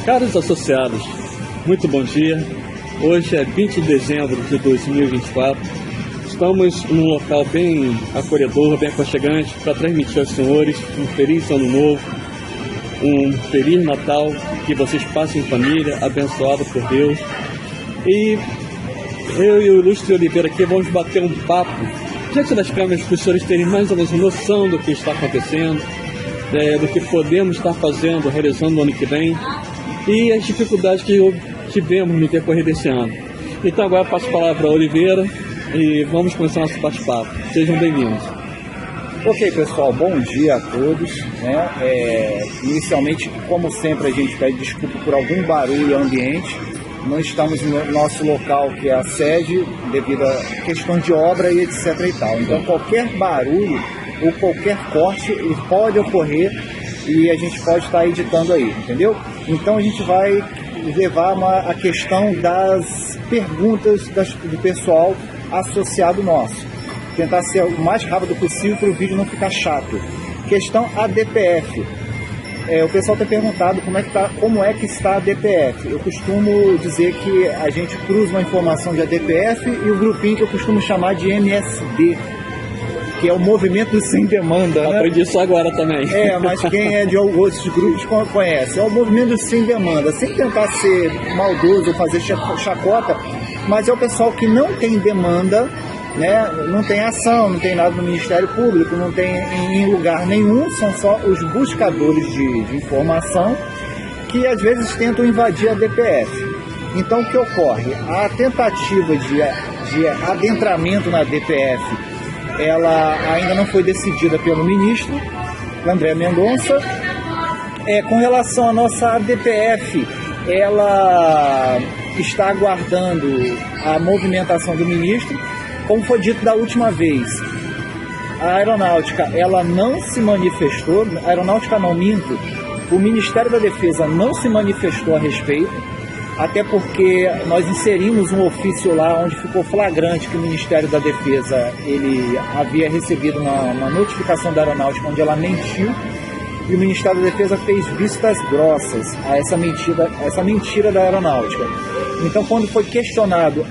Caros associados, muito bom dia. Hoje é 20 de dezembro de 2024. Estamos num local bem acolhedor, bem aconchegante, para transmitir aos senhores um feliz ano novo, um feliz Natal, que vocês passem em família, abençoado por Deus. E eu e o Ilustre Oliveira aqui vamos bater um papo diante das câmeras para os senhores terem mais ou menos noção do que está acontecendo, do que podemos estar fazendo, realizando no ano que vem e as dificuldades que tivemos no decorrer desse ano. Então agora eu passo a palavra a Oliveira e vamos começar nosso bate-papo. Sejam bem-vindos. Ok, pessoal, bom dia a todos. Inicialmente, como sempre, a gente pede desculpa por algum barulho ambiente. Não estamos no nosso local, que é a sede, devido a questão de obra e etc e tal. Então qualquer barulho ou qualquer corte ele pode ocorrer e a gente pode estar editando aí, entendeu? Então a gente vai levar a questão das perguntas do pessoal associado nosso. Tentar ser o mais rápido possível para o vídeo não ficar chato. Questão ADPF. O pessoal tem perguntado como é que está a ADPF. Eu costumo dizer que a gente cruza uma informação de ADPF e o grupinho que eu costumo chamar de MSD, que é o Movimento Sem Demanda. Eu aprendi isso agora também. Mas quem é de outros grupos conhece. É o Movimento Sem Demanda, sem tentar ser maldoso ou fazer chacota, mas é o pessoal que não tem demanda, não tem ação, não tem nada no Ministério Público, não tem em lugar nenhum, são só os buscadores de informação que às vezes tentam invadir a DPF. Então o que ocorre? A tentativa de adentramento na DPF, ela ainda não foi decidida pelo ministro André Mendonça. Com relação à nossa ADPF, ela está aguardando a movimentação do ministro. Como foi dito da última vez, a aeronáutica ela não se manifestou, a aeronáutica não, minto, o Ministério da Defesa não se manifestou a respeito, até porque nós inserimos um ofício lá onde ficou flagrante que o Ministério da Defesa ele havia recebido uma notificação da aeronáutica onde ela mentiu, e o Ministério da Defesa fez vistas grossas a essa mentira da aeronáutica. Então, quando foi questionado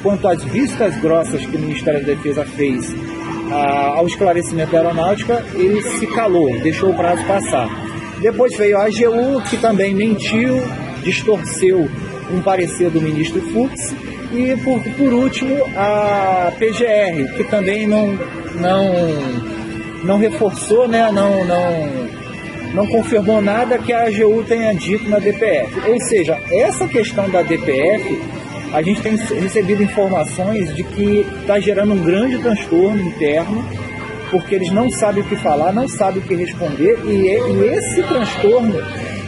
quanto às vistas grossas que o Ministério da Defesa fez ao esclarecimento da aeronáutica, ele se calou, deixou o prazo passar. Depois veio a AGU, que também mentiu, distorceu um parecer do ministro Fux, e por último a PGR, que também não reforçou, não confirmou nada que a AGU tenha dito na DPF. Ou seja, essa questão da DPF, a gente tem recebido informações de que está gerando um grande transtorno interno, porque eles não sabem o que falar, não sabem o que responder, e esse transtorno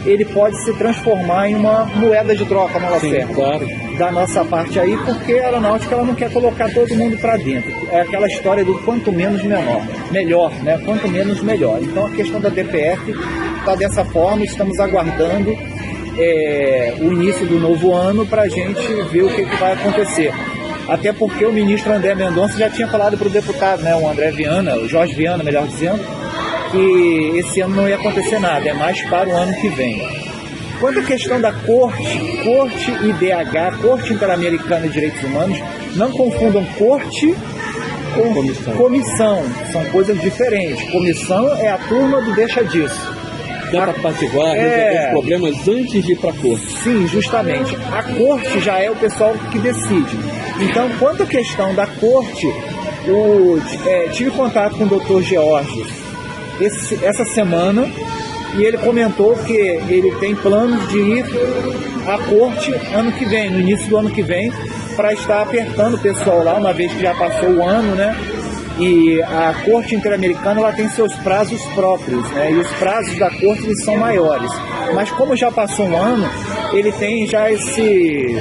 ele pode se transformar em uma moeda de troca, não é certo? Claro. Da nossa parte aí, porque a aeronáutica ela não quer colocar todo mundo para dentro. É aquela história do quanto menos melhor, quanto menos melhor. Então a questão da DPF está dessa forma, estamos aguardando o início do novo ano para a gente ver o que vai acontecer. Até porque o ministro André Mendonça já tinha falado para o deputado, o André Viana, o Jorge Viana, melhor dizendo, que esse ano não ia acontecer nada, é mais para o ano que vem. Quanto à questão da Corte IDH, Corte Interamericana de Direitos Humanos, não confundam corte com comissão, são coisas diferentes. Comissão é a turma do deixa disso. Dá para apaziguar, resolver os problemas antes de ir para a corte. Sim, justamente. A corte já é o pessoal que decide. Então, quanto à questão da corte, tive contato com o Dr. George essa semana, e ele comentou que ele tem planos de ir à corte ano que vem, no início do ano que vem, para estar apertando o pessoal lá, uma vez que já passou o ano, e a Corte Interamericana ela tem seus prazos próprios, e os prazos da corte eles são maiores. Mas como já passou um ano, ele tem já esse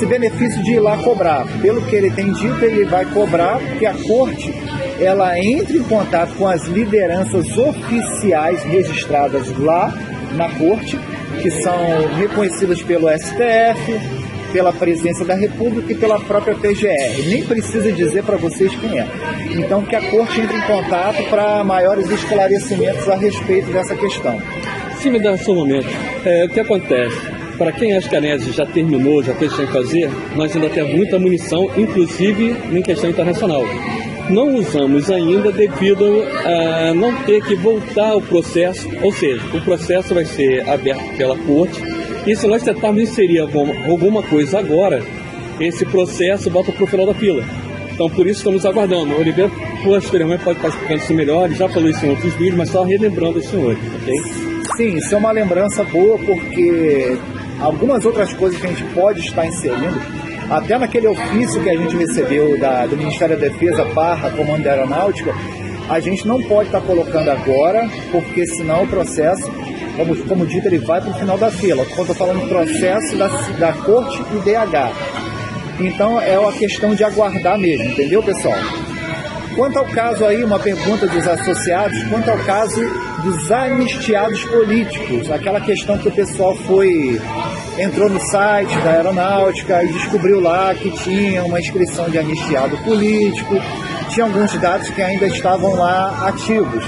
benefício de ir lá cobrar. Pelo que ele tem dito, ele vai cobrar, porque a corte ela entra em contato com as lideranças oficiais registradas lá na corte, que são reconhecidas pelo STF, pela Presidência da República e pela própria PGR. Nem precisa dizer para vocês quem é. Então, que a Corte entre em contato para maiores esclarecimentos a respeito dessa questão. Sim, me dá só um momento. O que acontece? Para quem acha que a ANESE já terminou, já fez o que tem que fazer, nós ainda temos muita munição, inclusive em questão internacional. Não usamos ainda devido a não ter que voltar ao processo, ou seja, o processo vai ser aberto pela corte, e se nós tentarmos inserir alguma coisa agora, esse processo volta para o final da fila. Então, por isso estamos aguardando. O Oliveira, posteriormente, pode estar explicando isso melhor, ele já falou isso em outros vídeos, mas só relembrando os senhores, ok? Sim, isso é uma lembrança boa, porque algumas outras coisas que a gente pode estar inserindo, até naquele ofício que a gente recebeu do Ministério da Defesa / Comando da Aeronáutica, a gente não pode estar colocando agora, porque senão o processo, como dito, ele vai para o final da fila. Quando eu estou falando do processo da Corte IDH. Então é uma questão de aguardar mesmo, entendeu, pessoal? Quanto ao caso aí, uma pergunta dos associados, quanto ao caso dos anistiados políticos, aquela questão que o pessoal entrou no site da Aeronáutica e descobriu lá que tinha uma inscrição de anistiado político, tinha alguns dados que ainda estavam lá ativos.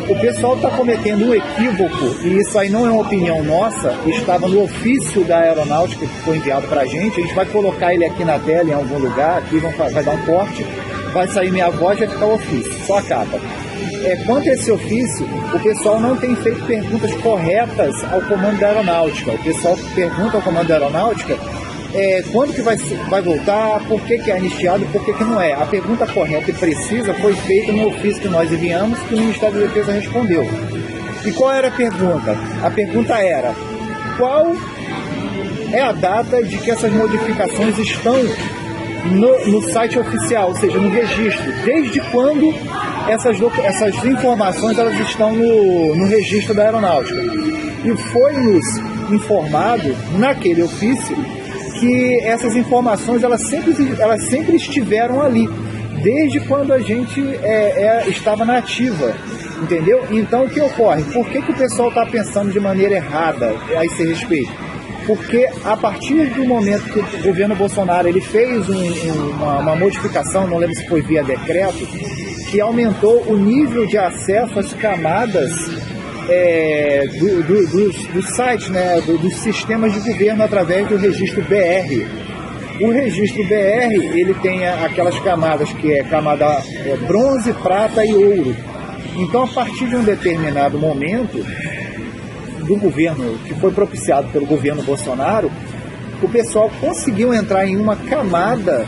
O pessoal está cometendo um equívoco, e isso aí não é uma opinião nossa, estava no ofício da Aeronáutica que foi enviado para a gente vai colocar ele aqui na tela em algum lugar, aqui vai dar um corte, vai sair minha voz e vai ficar o ofício, só a capa. Quanto a esse ofício, o pessoal não tem feito perguntas corretas ao Comando da Aeronáutica. O pessoal pergunta ao Comando da Aeronáutica quando que vai voltar, por que é anistiado, por que não é. A pergunta correta e precisa foi feita no ofício que nós enviamos, que o Ministério da Defesa respondeu. E qual era a pergunta? A pergunta era: qual é a data de que essas modificações estão no site oficial, ou seja, no registro? Desde quando essas informações elas estão no registro da Aeronáutica? E foi-nos informado naquele ofício que essas informações elas sempre estiveram ali, desde quando a gente estava na ativa, entendeu? Então o que ocorre? Por que o pessoal está pensando de maneira errada a esse respeito? Porque a partir do momento que o governo Bolsonaro ele fez uma modificação, não lembro se foi via decreto, que aumentou o nível de acesso às camadas dos sites, né, dos sistemas de governo através do registro BR. O registro BR ele tem aquelas camadas que é camada bronze, prata e ouro. Então, a partir de um determinado momento do governo, que foi propiciado pelo governo Bolsonaro, o pessoal conseguiu entrar em uma camada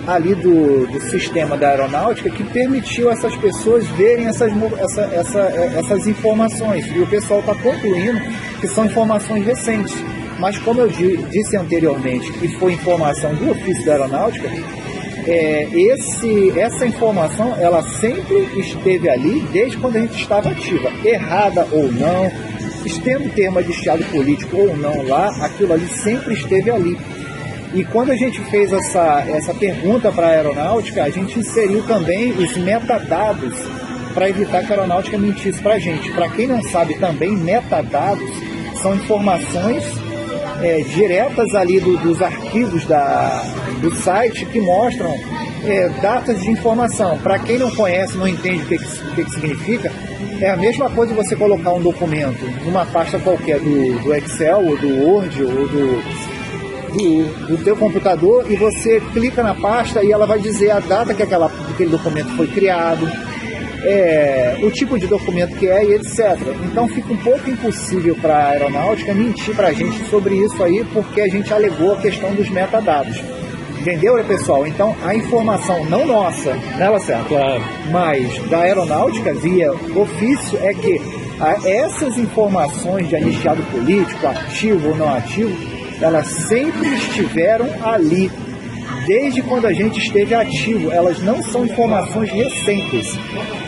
ali do sistema da aeronáutica que permitiu essas pessoas verem essas informações. E o pessoal está concluindo que são informações recentes. Mas como eu disse anteriormente, que foi informação do ofício da aeronáutica, essa informação ela sempre esteve ali desde quando a gente estava ativa. Errada ou não, tendo termo anistiado político ou não lá, aquilo ali sempre esteve ali. E quando a gente fez essa pergunta para a aeronáutica, a gente inseriu também os metadados para evitar que a aeronáutica mentisse para a gente. Para quem não sabe também, metadados são informações diretas ali dos arquivos do site que mostram datas de informação. Para quem não conhece, não entende o que significa, é a mesma coisa você colocar um documento numa pasta qualquer do Excel ou do Word ou do teu computador, e você clica na pasta e ela vai dizer a data que aquele documento foi criado, o tipo de documento que e etc. Então fica um pouco impossível para a aeronáutica mentir para a gente sobre isso aí, porque a gente alegou a questão dos metadados. Entendeu, pessoal? Então a informação não nossa, né, Lacerda? Claro. Mas da aeronáutica via ofício é que essas informações de anistiado político, ativo ou não ativo, elas sempre estiveram ali, desde quando a gente esteve ativo. Elas não são informações recentes.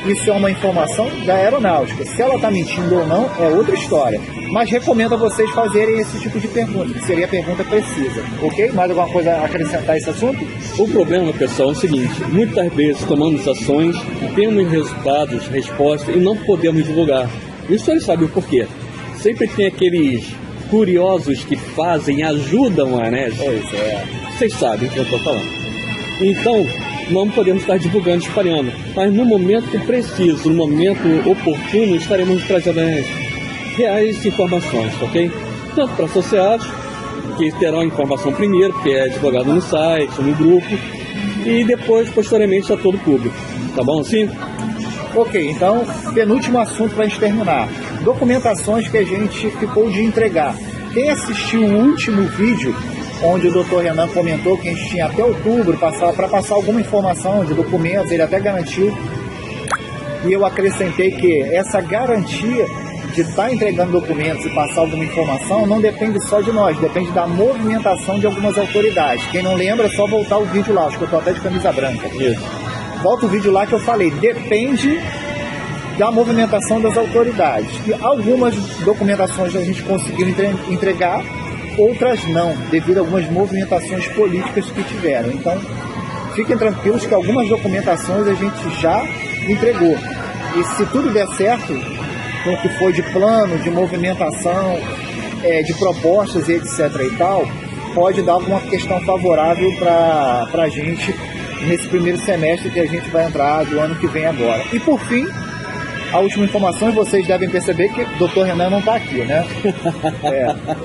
Isso é uma informação da aeronáutica. Se ela está mentindo ou não, é outra história. Mas recomendo a vocês fazerem esse tipo de pergunta, que seria a pergunta precisa. Ok? Mais alguma coisa a acrescentar a esse assunto? O problema, pessoal, é o seguinte: muitas vezes tomamos ações, temos resultados, respostas e não podemos divulgar. Isso eles sabem o porquê. Sempre tem aqueles curiosos que ajudam a ANESE. Vocês sabem o que eu estou falando. Então, não podemos estar divulgando, espalhando. Mas no momento preciso, no momento oportuno, estaremos trazendo a ANESE. reais informações, ok? Tanto para associados, que terão a informação primeiro, que é divulgado no site, no grupo, e depois, posteriormente, a todo o público. Tá bom assim? Ok, então, penúltimo assunto para a gente terminar. Documentações que a gente ficou de entregar. Quem assistiu o último vídeo, onde o Dr. Renan comentou que a gente tinha até outubro para passar alguma informação de documentos, ele até garantiu, e eu acrescentei que essa garantia de estar entregando documentos e passar alguma informação não depende só de nós, depende da movimentação de algumas autoridades. Quem não lembra, é só voltar o vídeo lá, acho que eu estou até de camisa branca. Isso. Volta o vídeo lá que eu falei, depende da movimentação das autoridades. E algumas documentações a gente conseguiu entregar, outras não, devido a algumas movimentações políticas que tiveram. Então, fiquem tranquilos que algumas documentações a gente já entregou. E se tudo der certo, com o que foi de plano, de movimentação, de propostas e etc. e tal, pode dar alguma questão favorável para a gente nesse primeiro semestre que a gente vai entrar do ano que vem agora. E por fim, a última informação, vocês devem perceber que o Dr. Renan não está aqui, né?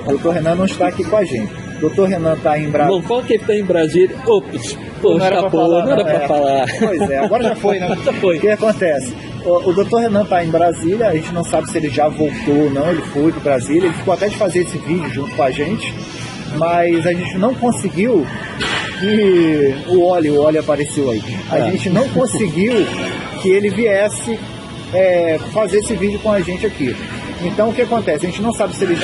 O Dr. Renan não está aqui com a gente. O Dr. Renan está em Brasília. Não, fala que ele está em Brasília. Ops, não era para falar. Pois é, agora já foi, né? Já foi. O que acontece? O Dr. Renan está em Brasília, a gente não sabe se ele já voltou ou não, ele foi para Brasília, ele ficou até de fazer esse vídeo junto com a gente, mas a gente não conseguiu que o óleo apareceu aí. A gente não conseguiu que ele viesse fazer esse vídeo com a gente aqui. Então o que acontece? A gente não sabe se ele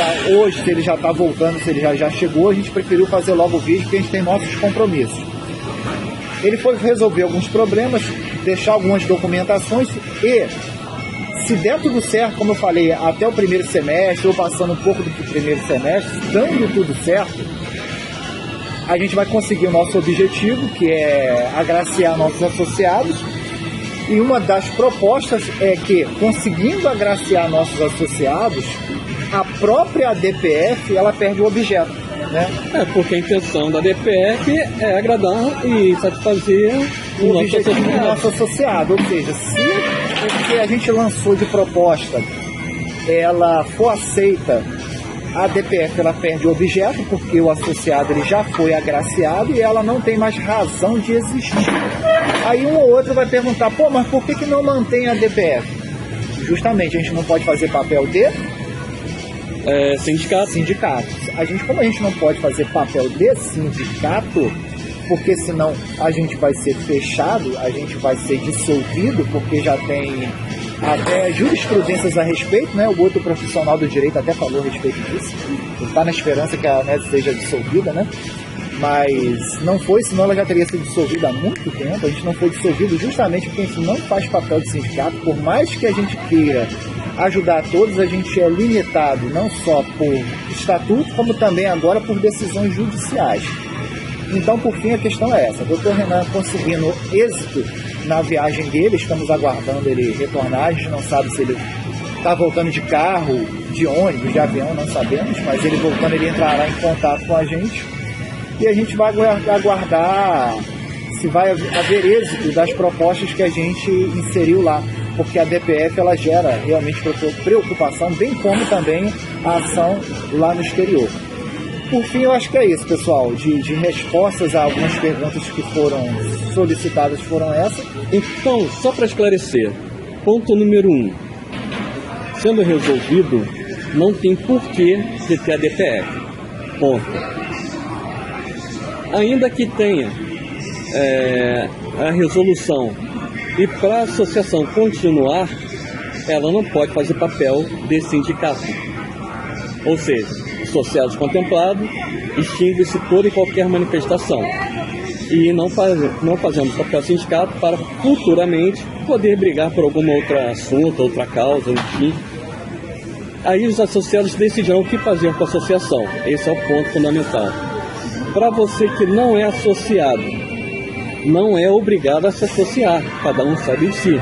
já está voltando, se ele já chegou, a gente preferiu fazer logo o vídeo porque a gente tem nossos compromissos. Ele foi resolver alguns problemas, deixar algumas documentações e, se der tudo certo, como eu falei, até o primeiro semestre, ou passando um pouco do primeiro semestre, dando tudo certo, a gente vai conseguir o nosso objetivo, que é agraciar nossos associados. E uma das propostas é que, conseguindo agraciar nossos associados, a própria DPF ela perde o objeto, né? Porque a intenção da DPF é agradar e satisfazer o objetivo do nosso associado. Ou seja, se o que a gente lançou de proposta ela for aceita, a DPF ela perde o objeto, porque o associado ele já foi agraciado e ela não tem mais razão de existir. Aí um ou outro vai perguntar, pô, mas por que não mantém a DPF? Justamente, a gente não pode fazer papel de sindicato. Como a gente não pode fazer papel de sindicato, porque senão a gente vai ser fechado, a gente vai ser dissolvido, porque já tem até jurisprudências a respeito, né? O outro profissional do direito até falou a respeito disso. Ele está na esperança que a NET seja dissolvida, né? Mas não foi, senão ela já teria sido dissolvida há muito tempo. A gente não foi dissolvido justamente porque a gente não faz papel de sindicato. Por mais que a gente queira ajudar todos, a gente é limitado não só por estatuto, como também agora por decisões judiciais. Então, por fim, a questão é essa. O Dr. Renan conseguindo êxito na viagem dele, estamos aguardando ele retornar. A gente não sabe se ele está voltando de carro, de ônibus, de avião, não sabemos, mas ele voltando, ele entrará em contato com a gente. E a gente vai aguardar se vai haver êxito das propostas que a gente inseriu lá, porque a DPF ela gera realmente preocupação, bem como também a ação lá no exterior. Por fim, eu acho que é isso, pessoal, de respostas a algumas perguntas que foram solicitadas foram essas. Então, só para esclarecer, ponto número 1, sendo resolvido, não tem porquê de ter a DPF, ponto. Ainda que tenha a resolução e para a associação continuar, ela não pode fazer papel de sindicato. Ou seja, associados contemplados, extingue-se toda e qualquer manifestação. E não fazemos papel de sindicato para futuramente poder brigar por alguma outra assunto, outra causa, enfim. Aí os associados decidirão o que fazer com a associação. Esse é o ponto fundamental. Para você que não é associado, não é obrigado a se associar, cada um sabe de si.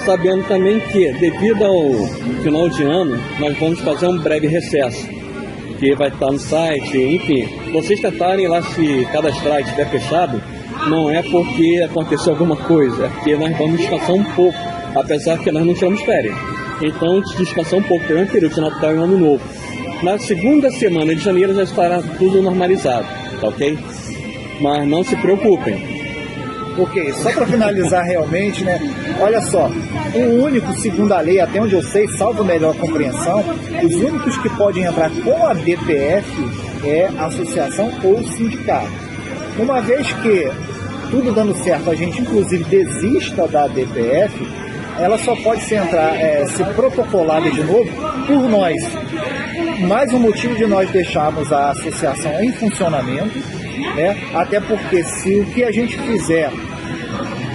Sabendo também que, devido ao final de ano, nós vamos fazer um breve recesso, que vai estar no site, enfim. Vocês tentarem lá se cadastrar e estiver fechado, não é porque aconteceu alguma coisa, é porque nós vamos descansar um pouco, apesar que nós não tiramos férias. Então, descansar um pouco, pelo período de Natal e Ano Novo. Na segunda semana de janeiro já estará tudo normalizado, tá ok? Mas não se preocupem. Ok, só para finalizar realmente, né? Olha só, o único, segundo a lei, até onde eu sei, salvo melhor compreensão, os únicos que podem entrar com a DPF é a associação ou sindicato. Uma vez que tudo dando certo, a gente inclusive desista da DPF, ela só pode se protocolada de novo por nós. Mais um motivo de nós deixarmos a associação em funcionamento, né? Até porque se o que a gente fizer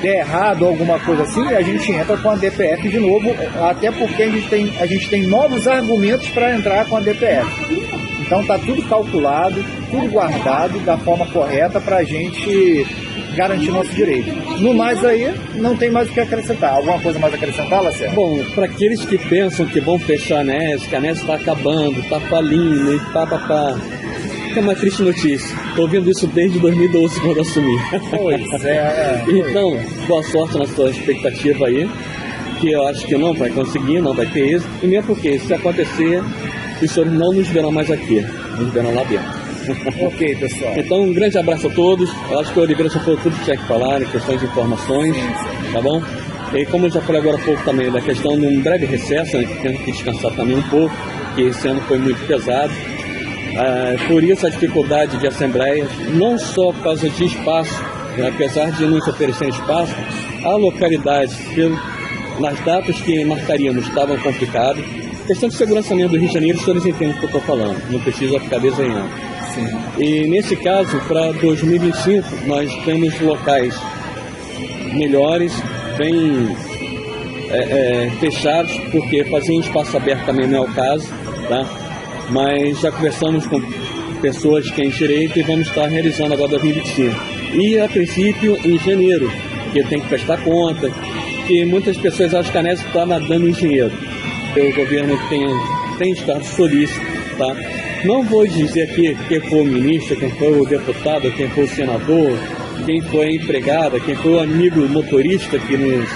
der errado ou alguma coisa assim, a gente entra com a DPF de novo, até porque a gente tem novos argumentos para entrar com a DPF. Então tá tudo calculado, tudo guardado da forma correta para a gente garantir nosso direito. No mais aí, não tem mais o que acrescentar. Alguma coisa mais a acrescentar, Lacerda? Bom, para aqueles que pensam que vão fechar a ANES, que a ANES está acabando, está falindo e pá. É uma triste notícia. Estou ouvindo isso desde 2012, quando assumi. Pois é. Então, boa sorte na sua expectativa aí, que eu acho que não vai conseguir, não vai ter êxito. Primeiro porque, se acontecer, os senhores não nos verão mais aqui, nos verão lá dentro. Ok, pessoal. Então, um grande abraço a todos. Eu acho que o Oliveira já falou tudo que tinha que falar, em questões de informações, tá bom? E como eu já falei agora há pouco também, da questão de um breve recesso, né, que temos que descansar também um pouco, que esse ano foi muito pesado. Por isso a dificuldade de assembleias, não só por causa de espaço, né, apesar de nos oferecer espaço, a localidade, nas datas que marcaríamos, estavam complicadas. Questão de segurança mesmo do Rio de Janeiro, os senhores entendem o que eu estou falando, não precisa ficar desenhando. Sim. E nesse caso, para 2025, nós temos locais melhores, bem fechados, porque fazer em espaço aberto também não é o caso, tá? Mas já conversamos com pessoas que têm direito e vamos estar realizando agora 2025. E a princípio em janeiro, porque tem que prestar conta, que muitas pessoas acham que a ANES está nadando em dinheiro. O governo tem estado solícito, tá? Não vou dizer aqui quem foi o ministro, quem foi o deputado, quem foi o senador, quem foi a empregada, quem foi o amigo motorista que nos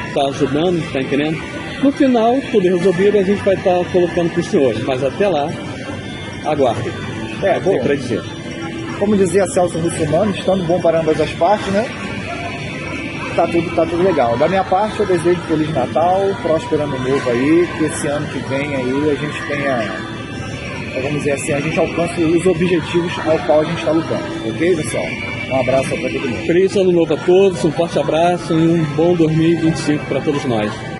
está ajudando, está entendendo? No final, tudo resolvido, a gente vai estar colocando para os senhores, mas até lá, aguardem. Bom para dizer. Como dizia Celso Russomano, estando bom para ambas as partes, né? Tá tudo legal. Da minha parte, eu desejo Feliz Natal, próspero Ano Novo aí, que esse ano que vem aí a gente tenha, vamos dizer assim, a gente alcance os objetivos ao qual a gente está lutando. Ok, pessoal? Um abraço para todo mundo. Feliz Ano Novo a todos, um forte abraço e um bom 2025 para todos nós.